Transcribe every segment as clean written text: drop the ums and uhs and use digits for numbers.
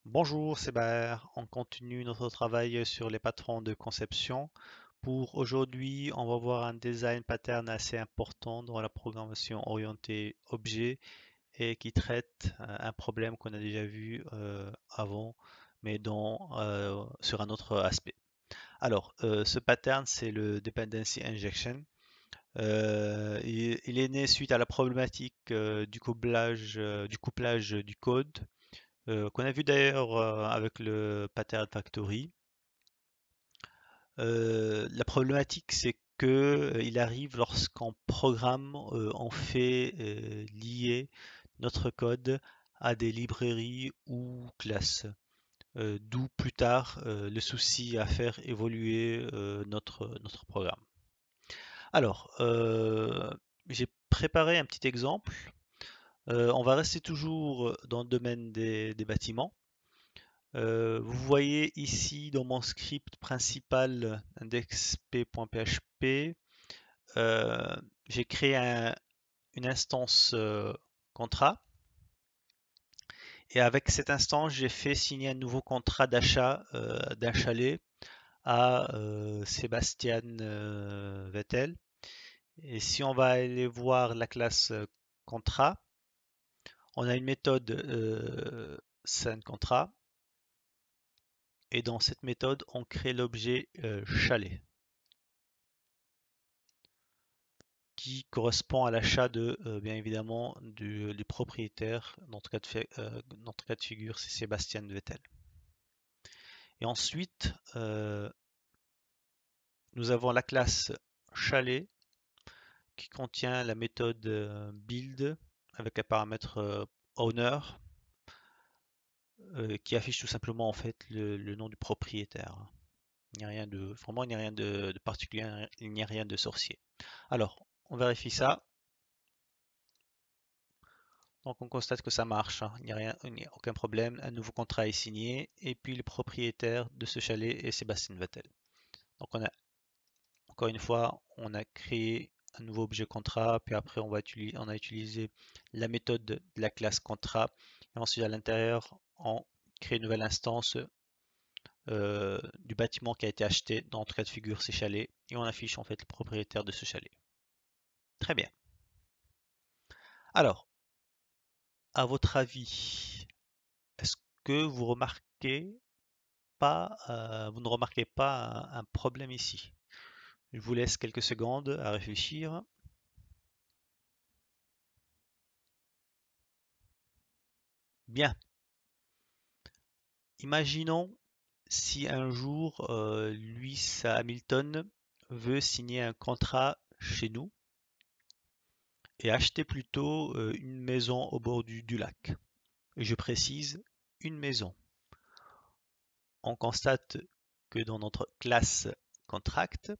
Bonjour, c'est Baer. On continue notre travail sur les patrons de conception. Pour aujourd'hui, on va voir un design pattern assez important dans la programmation orientée objet et qui traite un problème qu'on a déjà vu avant, mais sur un autre aspect. Alors, ce pattern, c'est le dependency injection. Il est né suite à la problématique du couplage du code qu'on a vu d'ailleurs avec le pattern factory. La problématique, c'est que il arrive lorsqu'on programme, on fait lier notre code à des librairies ou classes. D'où plus tard le souci à faire évoluer notre programme. Alors, j'ai préparé un petit exemple. On va rester toujours dans le domaine des bâtiments. Vous voyez ici dans mon script principal index.p.php, euh, j'ai créé une instance contrat et avec cette instance, j'ai fait signer un nouveau contrat d'achat d'un chalet à Sébastien Vettel. Et si on va aller voir la classe contrat, on a une méthode send contrat et dans cette méthode, on crée l'objet chalet, qui correspond à l'achat de, bien évidemment, du propriétaire. Dans notre cas de figure, c'est Sébastien Vettel. Et ensuite, nous avons la classe chalet qui contient la méthode build avec un paramètre owner qui affiche tout simplement en fait le nom du propriétaire. Il n'y a rien de, vraiment, il n'y a rien de particulier, il n'y a rien de sorcier. Alors, on vérifie ça. Donc on constate que ça marche, hein. Il n'y a aucun problème. Un nouveau contrat est signé et puis le propriétaire de ce chalet est Sébastien Vettel. Donc encore une fois, on a créé un nouveau objet contrat, puis après on a utilisé la méthode de la classe contrat et ensuite à l'intérieur on crée une nouvelle instance du bâtiment qui a été acheté. Dans notre cas de figure, c'est chalet et on affiche en fait le propriétaire de ce chalet. Très bien. Alors, à votre avis, est-ce que vous ne remarquez pas un problème ici? Je vous laisse quelques secondes à réfléchir. Bien, imaginons si un jour Lewis Hamilton veut signer un contrat chez nous et acheter plutôt une maison au bord du lac. Et je précise une maison. On constate que dans notre classe contract,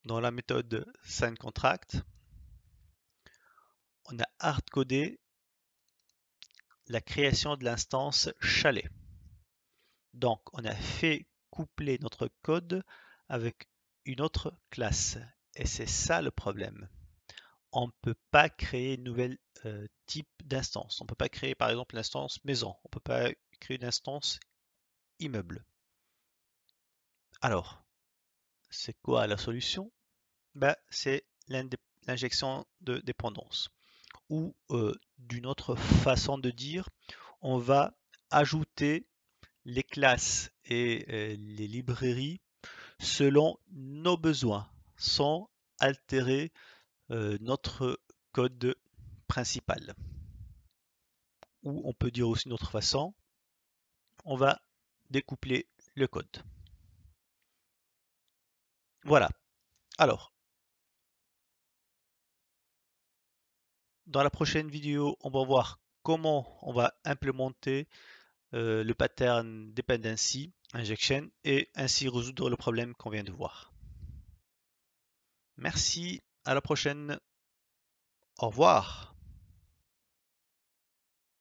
dans la méthode signContract, on a hardcodé la création de l'instance chalet. Donc, on a fait coupler notre code avec une autre classe. Et c'est ça le problème. On ne peut pas créer une nouvelle type d'instance. On ne peut pas créer par exemple l'instance maison. On ne peut pas créer une instance immeuble. Alors, c'est quoi la solution? Ben, c'est l'injection de dépendance. Ou d'une autre façon de dire, on va ajouter les classes et les librairies selon nos besoins, sans altérer notre code principal. Ou on peut dire aussi d'une autre façon, on va découpler le code. Voilà. Alors, dans la prochaine vidéo, on va voir comment on va implémenter le pattern dependency injection et ainsi résoudre le problème qu'on vient de voir. Merci, à la prochaine. Au revoir.